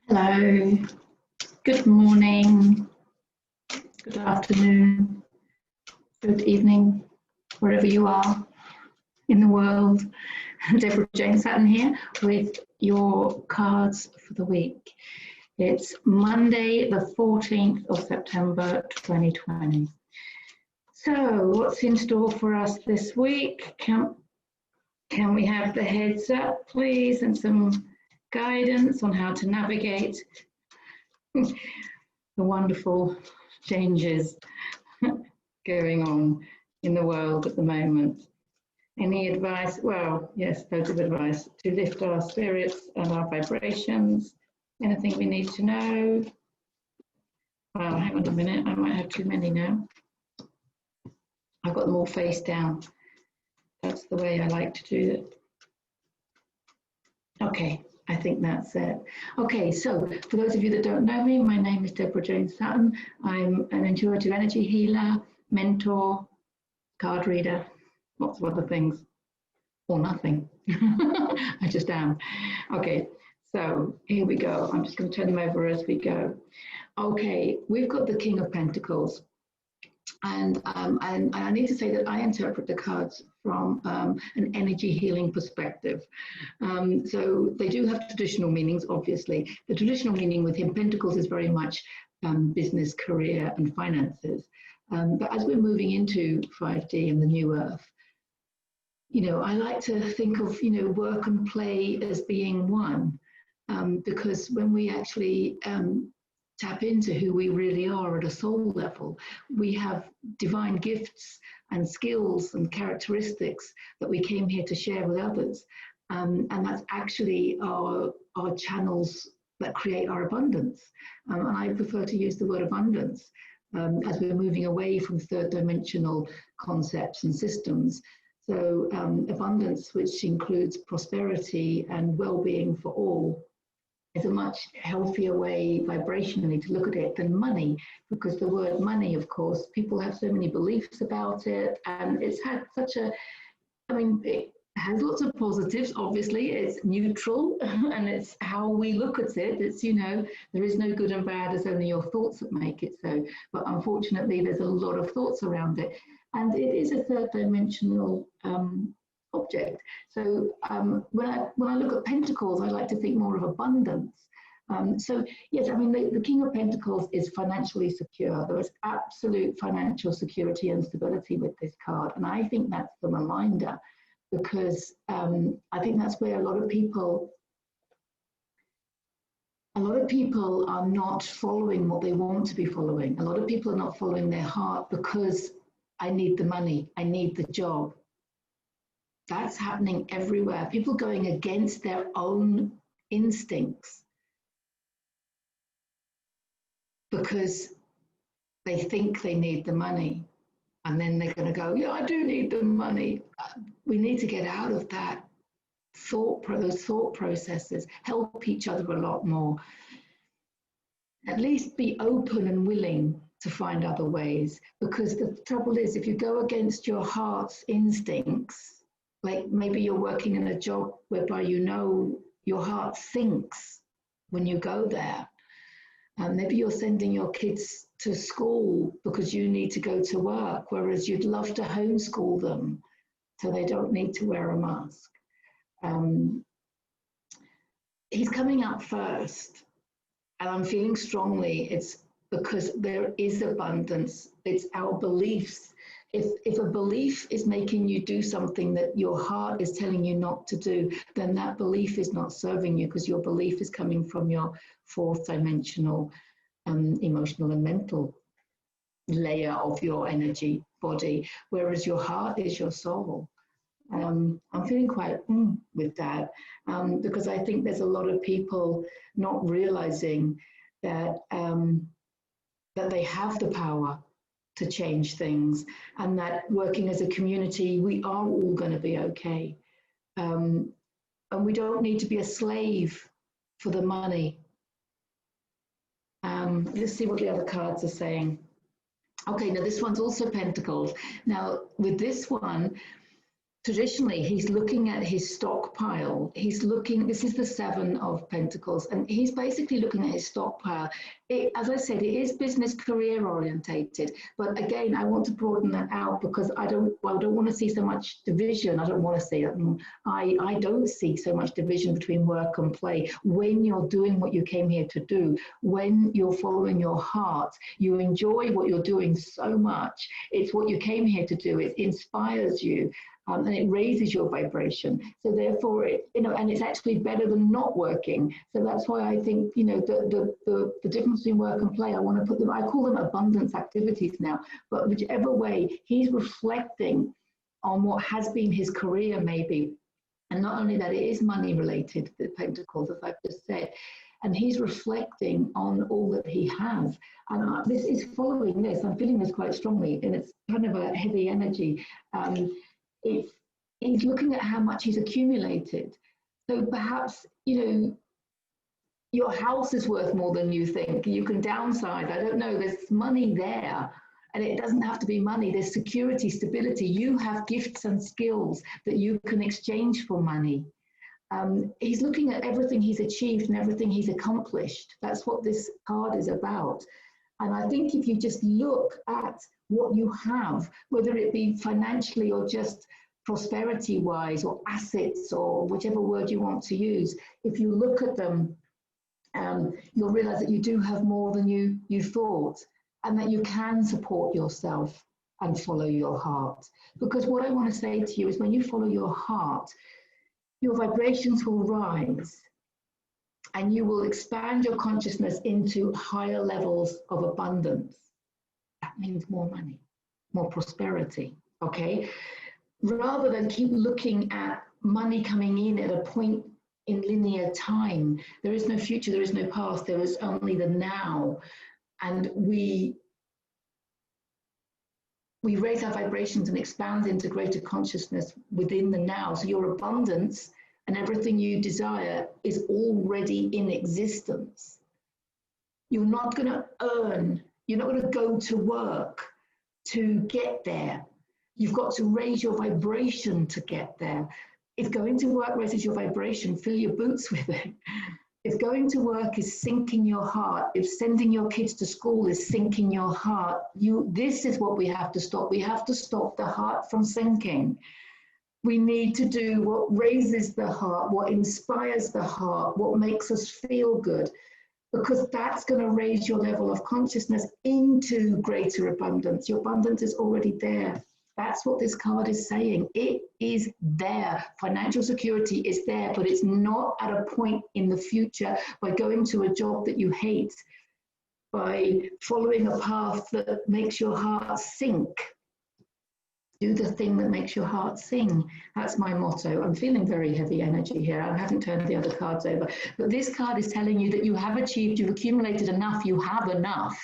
Hello, good morning, good afternoon, good evening, wherever you are in the world. Deborah Jane Saturn here with your cards for the week. It's Monday, the 14th of September 2020. So what's in store for us this week? Can we have the heads up, please, and some guidance on how to navigate the wonderful changes going on in the world at the moment? Any advice? Well, yes, loads of advice to lift our spirits and our vibrations. Anything we need to know? Well, hang on a minute, I might have too many now. I've got them all face down. That's the way I like to do it. Okay, I think that's it. Okay, so for those of you that don't know me, my name is Deborah Jane Saturn. I'm an intuitive energy healer, mentor, card reader, lots of other things, or nothing. I just am. Okay, so here we go. I'm just going to turn them over as we go. Okay, we've got the King of Pentacles. And I need to say that I interpret the cards from an energy healing perspective. So they do have traditional meanings, obviously. The traditional meaning with him, Pentacles, is very much business, career, and finances. But as we're moving into 5D and the new Earth, you know, I like to think of, you know, work and play as being one, because when we actually tap into who we really are at a soul level, we have divine gifts and skills and characteristics that we came here to share with others. And that's actually our channels that create our abundance. And I prefer to use the word abundance as we're moving away from third dimensional concepts and systems. So abundance, which includes prosperity and well-being for all, is a much healthier way vibrationally to look at it than money, because the word money, of course, people have so many beliefs about it, and it's had such a, I mean, it has lots of positives, obviously. It's neutral, and it's how we look at it. It's, you know, there is no good and bad, there's only your thoughts that make it so. But unfortunately, there's a lot of thoughts around it. And it is a third dimensional object. So when I look at Pentacles, I like to think more of abundance. So yes, I mean, the King of Pentacles is financially secure. There is absolute financial security and stability with this card. And I think that's the reminder, because I think that's where a lot of people are not following what they want to be following. A lot of people are not following their heart because I need the money, I need the job. That's happening everywhere. People going against their own instincts because they think they need the money. And then they're going to go, yeah, I do need the money. We need to get out of that those thought processes, help each other a lot more. At least be open and willing to find other ways. Because the trouble is, if you go against your heart's instincts, like maybe you're working in a job whereby you know your heart thinks when you go there. Maybe you're sending your kids to school because you need to go to work, whereas you'd love to homeschool them so they don't need to wear a mask. He's coming up first, and I'm feeling strongly it's because there is abundance. It's our beliefs. If a belief is making you do something that your heart is telling you not to do, then that belief is not serving you, because your belief is coming from your fourth dimensional emotional and mental layer of your energy body, whereas your heart is your soul. I'm feeling quite with that, because I think there's a lot of people not realizing that that they have the power to change things, and that working as a community, we are all going to be okay. And we don't need to be a slave for the money. Let's see what the other cards are saying. Okay, now this one's also Pentacles. Now with this one, traditionally he's looking at his stockpile. He's looking, this is the Seven of Pentacles, and he's basically looking at his stockpile. As I said, it is business career orientated, but again, I want to broaden that out because I don't want to see so much division. I don't want to see it. I don't see so much division between work and play. When you're doing what you came here to do, when you're following your heart, you enjoy what you're doing so much. It's what you came here to do. It inspires you. And it raises your vibration. So therefore, and it's actually better than not working. So that's why I think, the difference between work and play, I want to put them, I call them abundance activities now, but whichever way, he's reflecting on what has been his career maybe. And not only that, it is money related, the Pentacles, as I've just said. And he's reflecting on all that he has. And this is following this. I'm feeling this quite strongly, and it's kind of a heavy energy. He's looking at how much he's accumulated. So perhaps, your house is worth more than you think. You can downsize. I don't know. There's money there. And it doesn't have to be money. There's security, stability. You have gifts and skills that you can exchange for money. He's looking at everything he's achieved and everything he's accomplished. That's what this card is about. And I think if you just look at what you have, whether it be financially or just prosperity-wise or assets or whichever word you want to use, if you look at them, you'll realize that you do have more than you thought, and that you can support yourself and follow your heart. Because what I want to say to you is when you follow your heart, your vibrations will rise and you will expand your consciousness into higher levels of abundance. That means more money, more prosperity, okay? Rather than keep looking at money coming in at a point in linear time. There is no future, there is no past, there is only the now. And we raise our vibrations and expand into greater consciousness within the now. So your abundance and everything you desire is already in existence. You're not going to earn, you're not going to go to work to get there. You've got to raise your vibration to get there. If going to work raises your vibration, fill your boots with it. If going to work is sinking your heart, if sending your kids to school is sinking your heart, this is what we have to stop. We have to stop the heart from sinking. We need to do what raises the heart, what inspires the heart, what makes us feel good, because that's going to raise your level of consciousness into greater abundance. Your abundance is already there. That's what this card is saying. It is there. Financial security is there, but it's not at a point in the future by going to a job that you hate, by following a path that makes your heart sink. Do the thing that makes your heart sing. That's my motto. I'm feeling very heavy energy here. I haven't turned the other cards over. But this card is telling you that you have achieved, you've accumulated enough, you have enough.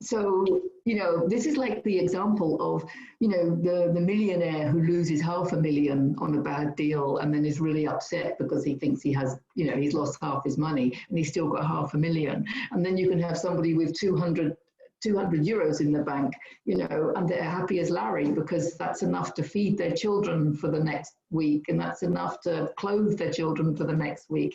So, this is like the example of, the millionaire who loses $500,000 on a bad deal and then is really upset because he thinks he has, he's lost half his money and he's still got $500,000. And then you can have somebody with 200 euros in the bank, and they're happy as Larry because that's enough to feed their children for the next week, and that's enough to clothe their children for the next week,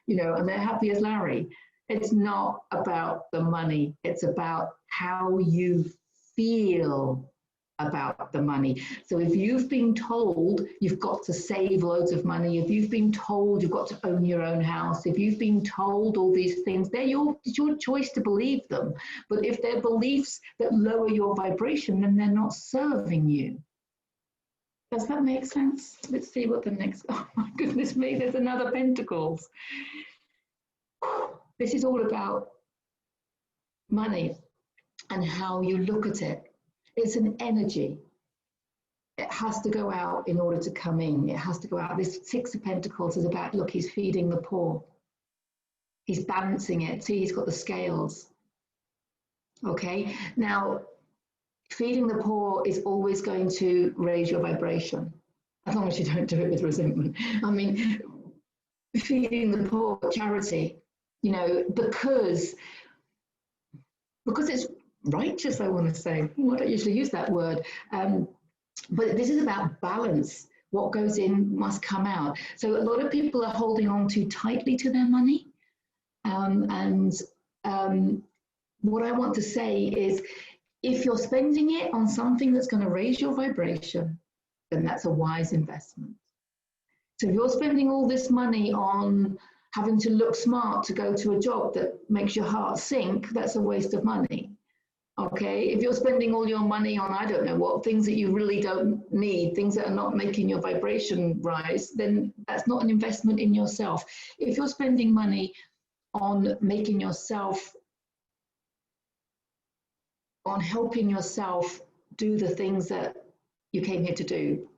and they're happy as Larry. It's not about the money. It's about how you feel about the money. So if you've been told you've got to save loads of money, if you've been told you've got to own your own house, if you've been told all these things, it's your choice to believe them. But if they're beliefs that lower your vibration, then they're not serving you. Does that make sense? Let's see what the next, oh my goodness me, there's another Pentacles. This is all about money and how you look at it. It's an energy. It has to go out in order to come in. It has to go out. This Six of Pentacles is about, look, he's feeding the poor. He's balancing it. See, he's got the scales. Okay, now feeding the poor is always going to raise your vibration, as long as you don't do it with resentment. I mean, feeding the poor, charity, because it's righteous, I want to say. I don't usually use that word. But this is about balance. What goes in must come out. So a lot of people are holding on too tightly to their money. What I want to say is, if you're spending it on something that's going to raise your vibration, then that's a wise investment. So if you're spending all this money on having to look smart to go to a job that makes your heart sink, that's a waste of money. Okay, if you're spending all your money on, I don't know what, things that you really don't need, things that are not making your vibration rise, then that's not an investment in yourself. If you're spending money on making yourself, on helping yourself do the things that you came here to do,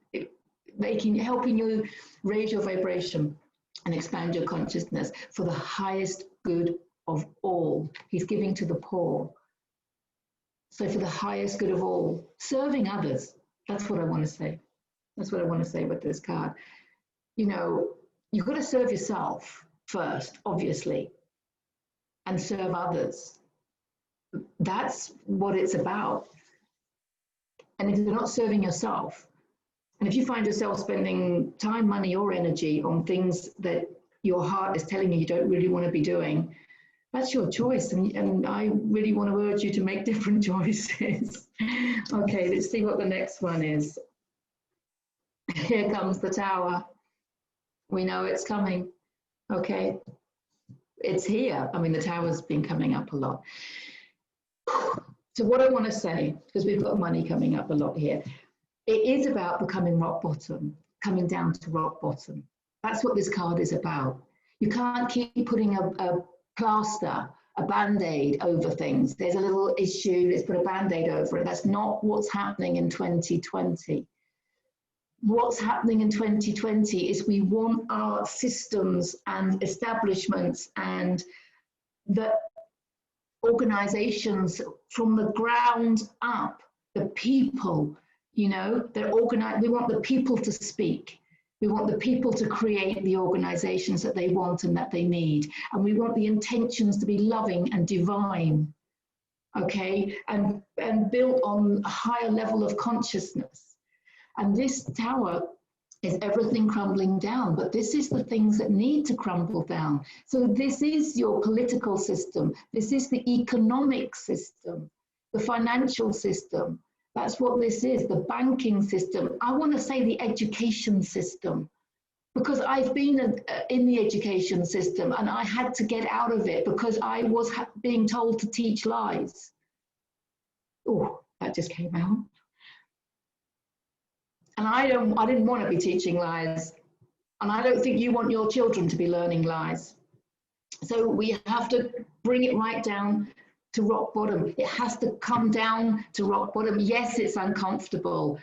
helping you raise your vibration and expand your consciousness for the highest good of all. He's giving to the poor. So for the highest good of all, serving others, that's what I want to say. That's what I want to say with this card. You know, you've got to serve yourself first, obviously, and serve others. That's what it's about. And if you're not serving yourself, and if you find yourself spending time, money, or energy on things that your heart is telling you don't really want to be doing, that's your choice, and I really want to urge you to make different choices. Okay, let's see what the next one is. Here comes the Tower. We know it's coming. Okay, it's here. I mean, the Tower's been coming up a lot. So what I want to say, because we've got money coming up a lot here, it is about becoming rock bottom, coming down to rock bottom. That's what this card is about. You can't keep putting a plaster, a band-aid over things. There's a little issue, let's put a band-aid over it. That's not what's happening in 2020. What's happening in 2020 is we want our systems and establishments and the organizations from the ground up, the people, you know, they're organized. We want the people to speak. We want the people to create the organizations that they want and that they need. And we want the intentions to be loving and divine, okay, and built on a higher level of consciousness. And this Tower is everything crumbling down, but this is the things that need to crumble down. So this is your political system. This is the economic system, the financial system. That's what this is, the banking system. I want to say the education system, because I've been in the education system and I had to get out of it because I was being told to teach lies. Oh, that just came out. And I didn't want to be teaching lies. And I don't think you want your children to be learning lies. So we have to bring it right down to rock bottom. It has to come down to rock bottom. Yes, it's uncomfortable,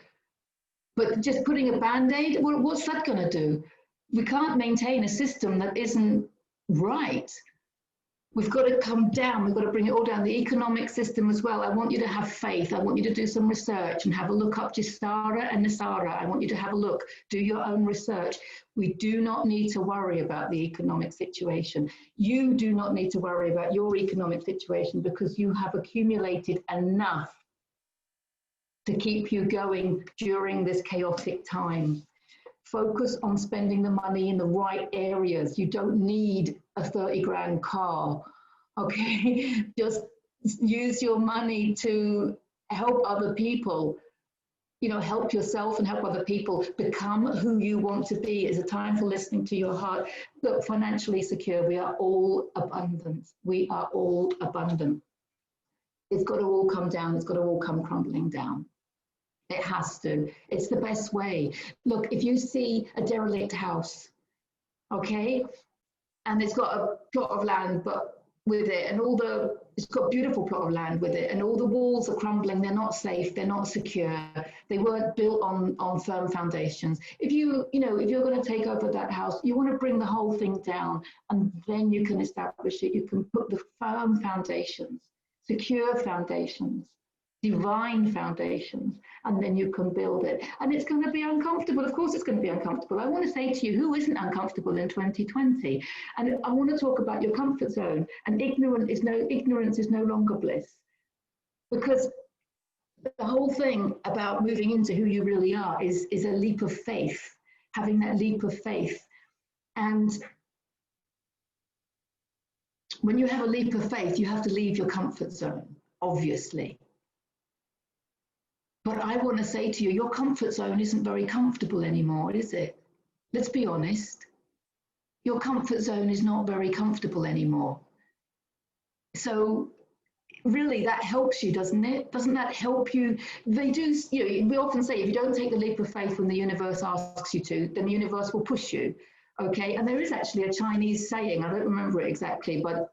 but just putting a band-aid, well, what's that going to do? We can't maintain a system that isn't right. We've got to come down. We've got to bring it all down. The economic system as well. I want you to have faith. I want you to do some research and have a look up Jistara and Nisara. I want you to have a look, do your own research. We do not need to worry about the economic situation. You do not need to worry about your economic situation because you have accumulated enough to keep you going during this chaotic time. Focus on spending the money in the right areas. You don't need a 30 grand car, okay? Just use your money to help other people, you know, help yourself and help other people become who you want to be. It's a time for listening to your heart. Look, financially secure, we are all abundant. We are all abundant. It's got to all come down. It's got to all come crumbling down. It has to. It's the best way. Look, if you see a derelict house, okay, and it's got a plot of land, but with it, and it's got a beautiful plot of land with it, and all the walls are crumbling. They're not safe. They're not secure. They weren't built on firm foundations. If you're going to take over that house, you want to bring the whole thing down, and then you can establish it. You can put the firm foundations, secure foundations, divine foundations, and then you can build it. And it's going to be uncomfortable. Of course it's going to be uncomfortable. I want to say to you, who isn't uncomfortable in 2020? And I want to talk about your comfort zone. And ignorance is no longer bliss. Because the whole thing about moving into who you really are is a leap of faith, having that leap of faith. And when you have a leap of faith, you have to leave your comfort zone, obviously. But I want to say to you, your comfort zone isn't very comfortable anymore, is it? Let's be honest. Your comfort zone is not very comfortable anymore. So really that helps you, doesn't it? Doesn't that help you? They do, you know, we often say if you don't take the leap of faith when the universe asks you to, then the universe will push you. Okay, and there is actually a Chinese saying, I don't remember it exactly, but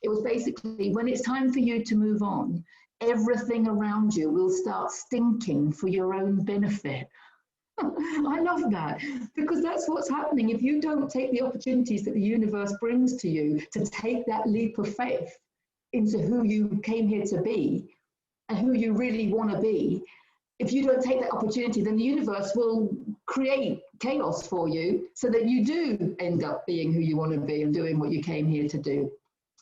it was basically, when it's time for you to move on, everything around you will start stinking for your own benefit. I love that, because that's what's happening. If you don't take the opportunities that the universe brings to you to take that leap of faith into who you came here to be and who you really want to be, if you don't take that opportunity, then the universe will create chaos for you so that you do end up being who you want to be and doing what you came here to do.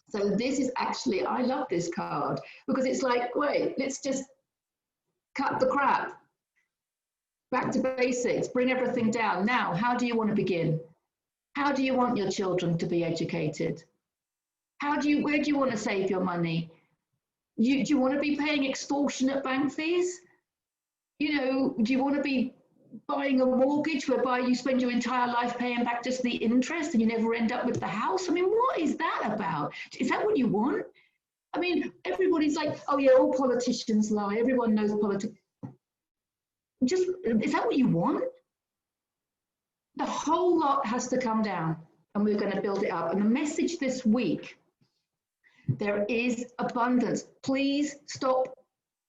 So this is actually, I love this card because it's like, wait, let's just cut the crap. Back to basics, bring everything down. Now, how do you want to begin? How do you want your children to be educated? Where do you want to save your money? Do you want to be paying extortionate bank fees? You know, do you want to be buying a mortgage whereby you spend your entire life paying back just the interest and you never end up with the house? I mean, what is that about? Is that what you want? I mean, everybody's like, oh yeah, all politicians lie. Everyone knows politics. Just, is that what you want? The whole lot has to come down and we're going to build it up. And the message this week, there is abundance. Please stop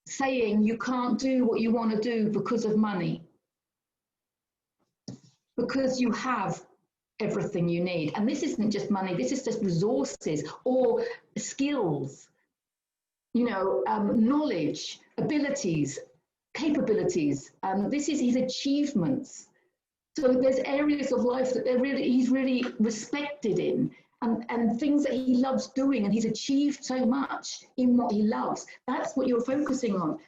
saying you can't do what you want to do because of money. Because you have everything you need. And this isn't just money, this is just resources or skills, you know, knowledge, abilities, capabilities. This is his achievements. So there's areas of life that he's really respected in, and things that he loves doing, and he's achieved so much in what he loves. That's what you're focusing on.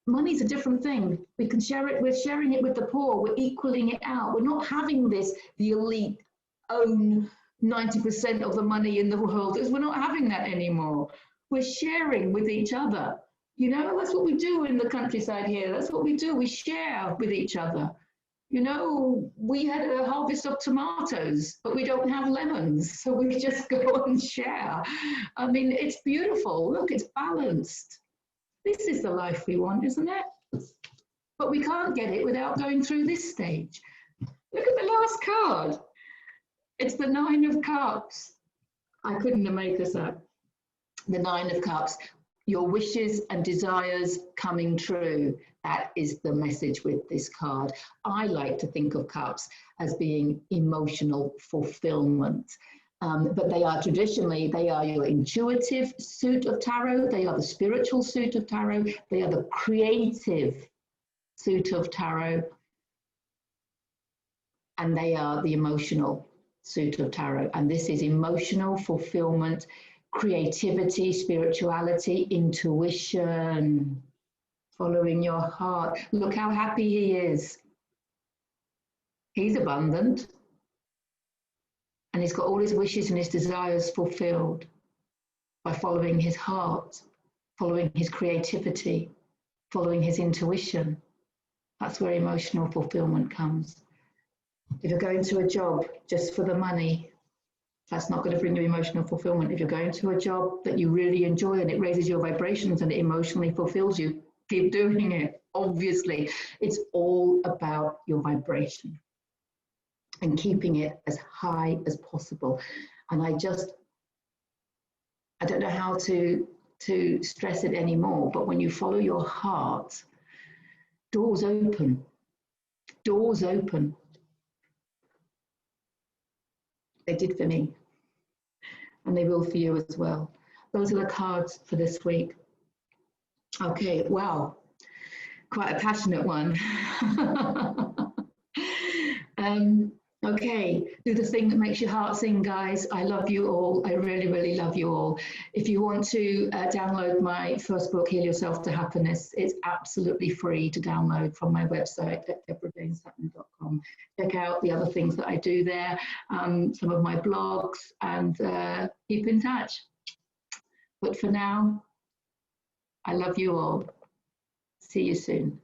Money's a different thing. We can share it, we're sharing it with the poor, we're equaling it out. We're not having this, the elite own 90% of the money in the world. We're not having that anymore. We're sharing with each other. You know, that's what we do in the countryside here. That's what we do. We share with each other. You know, we had a harvest of tomatoes, but we don't have lemons. So we just go and share. I mean, it's beautiful. Look, it's balanced. This is the life we want, isn't it? But we can't get it without going through this stage. Look at the last card. It's the 9 of Cups. I couldn't have made this up. The 9 of Cups. Your wishes and desires coming true. That is the message with this card. I like to think of cups as being emotional fulfillment. But they are traditionally, they are your intuitive suit of tarot, they are the spiritual suit of tarot, they are the creative suit of tarot, and they are the emotional suit of tarot. And this is emotional fulfillment, creativity, spirituality, intuition, following your heart. Look how happy he is. He's abundant. And he's got all his wishes and his desires fulfilled by following his heart, following his creativity, following his intuition. That's where emotional fulfillment comes. If you're going to a job just for the money, that's not going to bring you emotional fulfillment. If you're going to a job that you really enjoy and it raises your vibrations and it emotionally fulfills you, keep doing it. Obviously, it's all about your vibration and keeping it as high as possible. And I don't know how to stress it anymore, but when you follow your heart, doors open. Doors open. They did for me, and they will for you as well. Those are the cards for this week. Okay, wow, quite a passionate one. Okay, do the thing that makes your heart sing, guys. I love you all. I really, really love you all. If you want to download my first book, Heal Yourself to Happiness, it's absolutely free to download from my website at deborahjanesutton.com. Check out the other things that I do there, some of my blogs, and keep in touch. But for now, I love you all. See you soon.